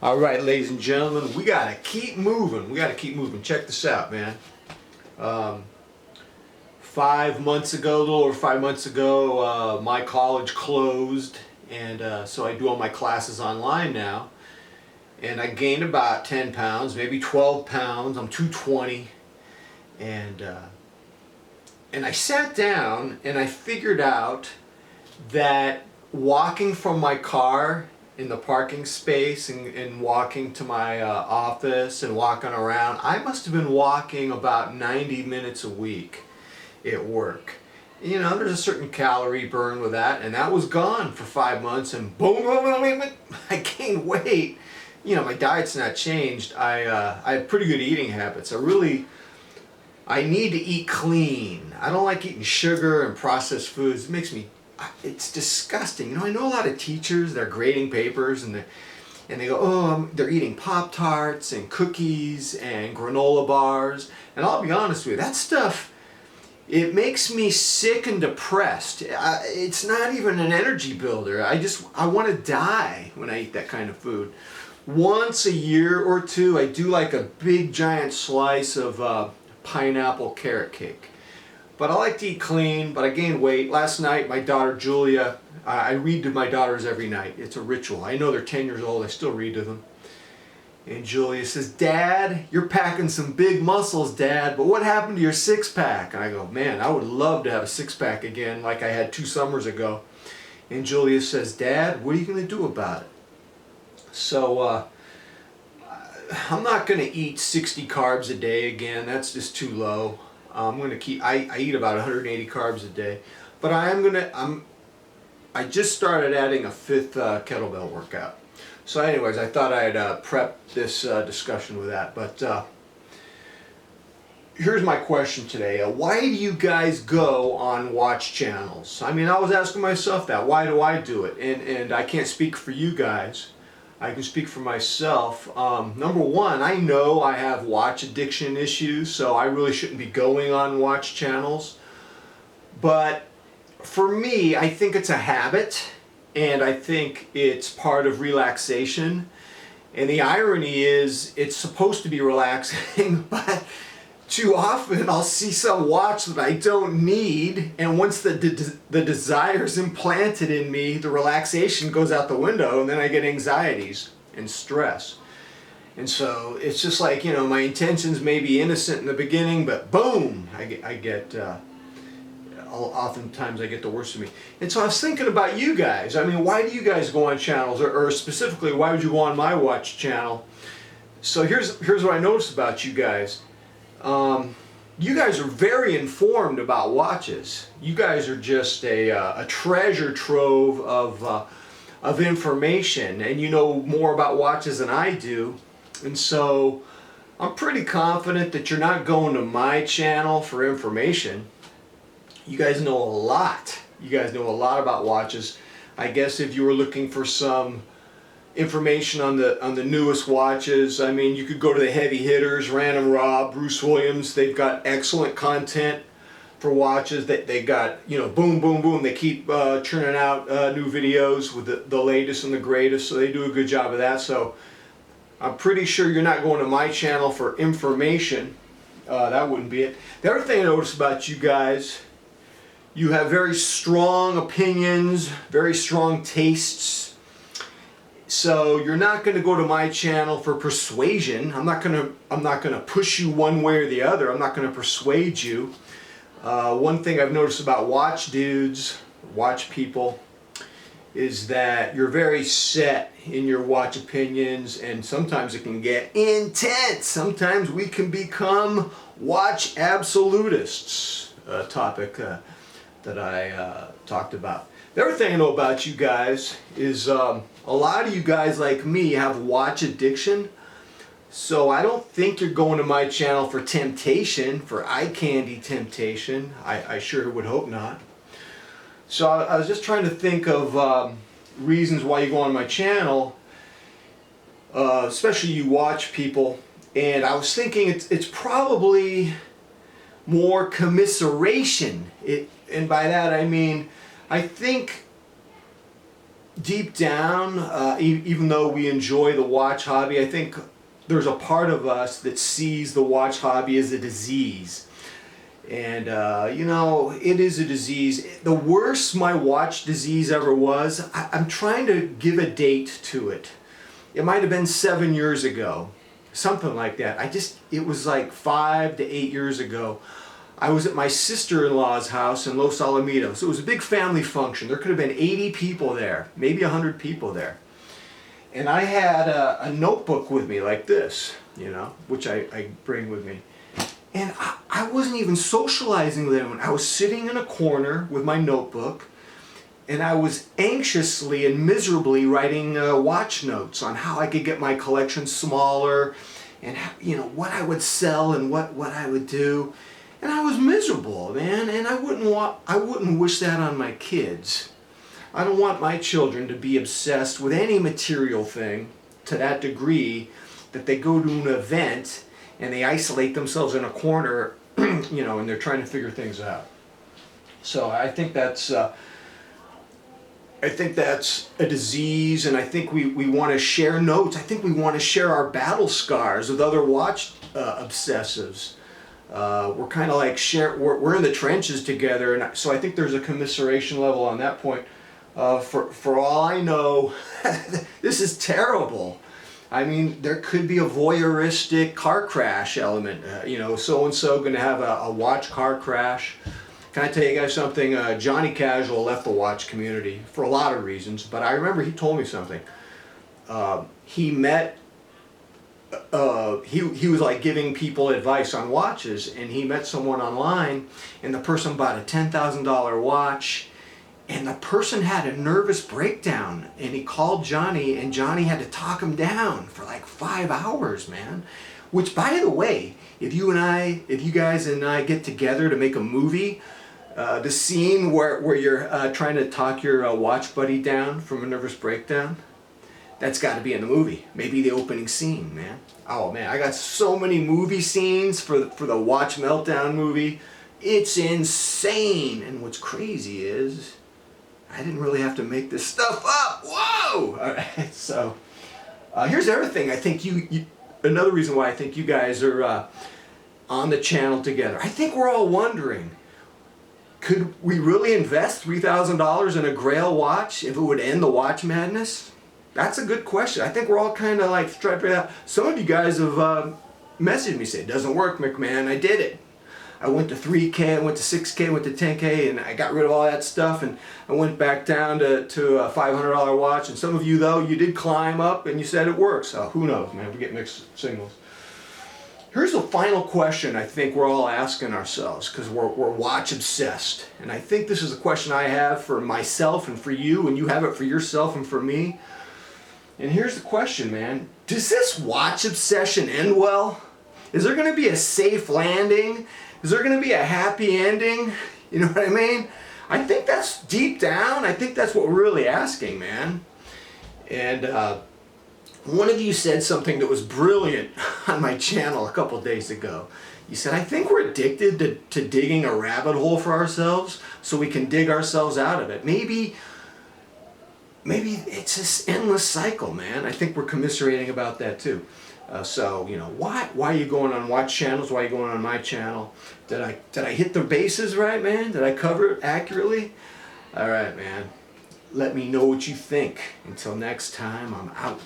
All right, ladies and gentlemen, we gotta keep moving. We gotta keep moving. Check this out, man. 5 months ago, a little over 5 months ago, my college closed, and so I do all my classes online now. And I gained about 10 pounds, maybe 12 pounds. I'm 220, and I sat down and I figured out that walking from my car in the parking space and walking to my office and walking around, I must have been walking about 90 minutes a week at work. You know, there's a certain calorie burn with that, and that was gone for 5 months, and boom, I gained weight. You know, my diet's not changed. I have pretty good eating habits. I need to eat clean. I don't like eating sugar and processed foods. It's disgusting. You know, I know a lot of teachers, they're grading papers and they go, oh, they're eating Pop-Tarts and cookies and granola bars. And I'll be honest with you, that stuff, it makes me sick and depressed. It's not even an energy builder. I want to die when I eat that kind of food. Once a year or two, I do like a big giant slice of pineapple carrot cake. But I like to eat clean, but I gained weight. Last night, my daughter Julia, I read to my daughters every night. It's a ritual. I know they're 10 years old, I still read to them. And Julia says, Dad, you're packing some big muscles, Dad, but what happened to your six-pack? And I go, man, I would love to have a six-pack again like I had 2 summers ago. And Julia says, Dad, what are you going to do about it? So, I'm not going to eat 60 carbs a day again. That's just too low. I'm going to keep, I eat about 180 carbs a day, but I just started adding a 5th kettlebell workout. So anyways, I thought I'd prep this discussion with that, but here's my question today. Why do you guys go on watch channels? I mean, I was asking myself that. Why do I do it? And I can't speak for you guys. I can speak for myself. Number one, I know I have watch addiction issues, so I really shouldn't be going on watch channels. But for me, I think it's a habit, and I think it's part of relaxation. And the irony is, it's supposed to be relaxing, but too often I'll see some watch that I don't need, and once the desire's implanted in me, the relaxation goes out the window, and then I get anxieties and stress. And so it's just like, you know, my intentions may be innocent in the beginning, but boom, oftentimes I get the worst of me. And so I was thinking about you guys. I mean, why do you guys go on channels, or specifically, why would you go on my watch channel? So here's what I noticed about you guys. You guys are very informed about watches. You guys are just a treasure trove of information, and you know more about watches than I do. And so I'm pretty confident that you're not going to my channel for information. You guys know a lot. You guys know a lot about watches. I guess if you were looking for some information on the newest watches, I mean, you could go to the heavy hitters, Random Rob, Bruce Williams. They've got excellent content for watches. They got, you know, boom, boom, boom. They keep churning out new videos with the latest and the greatest, so they do a good job of that. So I'm pretty sure you're not going to my channel for information. That wouldn't be it. The other thing I noticed about you guys, you have very strong opinions, very strong tastes. So you're not going to go to my channel for persuasion. I'm not going to push you one way or the other. I'm not going to persuade you. One thing I've noticed about watch dudes, watch people, is that you're very set in your watch opinions, and sometimes it can get intense. Sometimes we can become watch absolutists, a topic that I talked about. The other thing I know about you guys is a lot of you guys like me have watch addiction. So I don't think you're going to my channel for temptation, for eye candy temptation. I sure would hope not. So I was just trying to think of reasons why you go on my channel, especially you watch people. And I was thinking it's probably more commiseration. And by that I mean, I think deep down, even though we enjoy the watch hobby, I think there's a part of us that sees the watch hobby as a disease. And, you know, it is a disease. The worst my watch disease ever was, I'm trying to give a date to it. It might have been 7 years ago, something like that. It was like 5 to 8 years ago. I was at my sister-in-law's house in Los Alamitos. It was a big family function. There could have been 80 people there, maybe 100 people there. And I had a notebook with me like this, you know, which I bring with me. And I wasn't even socializing with anyone. I was sitting in a corner with my notebook, and I was anxiously and miserably writing watch notes on how I could get my collection smaller, and how, you know, what I would sell and what I would do. And I was miserable, man, and I wouldn't wish that on my kids. I don't want my children to be obsessed with any material thing to that degree that they go to an event and they isolate themselves in a corner, you know, and they're trying to figure things out. So I think that's a disease, and I think we want to share notes. I think we want to share our battle scars with other watch obsessives. We're kind of like we're in the trenches together, and so I think there's a commiseration level on that point. For all I know, this is terrible. I mean, there could be a voyeuristic car crash element. You know, so-and-so going to have a watch car crash. Can I tell you guys something? Johnny Casual left the watch community for a lot of reasons, but I remember he told me something. He was like giving people advice on watches, and he met someone online, and the person bought a $10,000 watch, and the person had a nervous breakdown, and he called Johnny, and Johnny had to talk him down for like 5 hours, man. Which, by the way, if you guys and I get together to make a movie, the scene where you're trying to talk your watch buddy down from a nervous breakdown, that's got to be in the movie. Maybe the opening scene, man. Oh man, I got so many movie scenes for the Watch Meltdown movie. It's insane. And what's crazy is I didn't really have to make this stuff up. Whoa! All right, so here's the other thing. I think another reason why I think you guys are on the channel together. I think we're all wondering, could we really invest $3,000 in a Grail watch if it would end the watch madness? That's a good question. I think we're all kind of like trying to figure out. Some of you guys have messaged me, say, it doesn't work, McMahon. I did it. I went to 3K, I went to 6K, I went to 10K, and I got rid of all that stuff, and I went back down to a $500 watch. And some of you, though, you did climb up, and you said it works. So who knows, man? We get mixed signals. Here's the final question I think we're all asking ourselves, because we're watch obsessed. And I think this is a question I have for myself and for you, and you have it for yourself and for me. And here's the question, man. Does this watch obsession end well? Is there going to be a safe landing? Is there going to be a happy ending? You know what I mean? I think that's deep down. I think that's what we're really asking, man. And one of you said something that was brilliant on my channel a couple days ago. You said, I think we're addicted to digging a rabbit hole for ourselves so we can dig ourselves out of it. Maybe it's this endless cycle, man. I think we're commiserating about that too. So, you know, why are you going on watch channels? Why are you going on my channel? Did I hit the bases right, man? Did I cover it accurately? All right, man. Let me know what you think. Until next time, I'm out.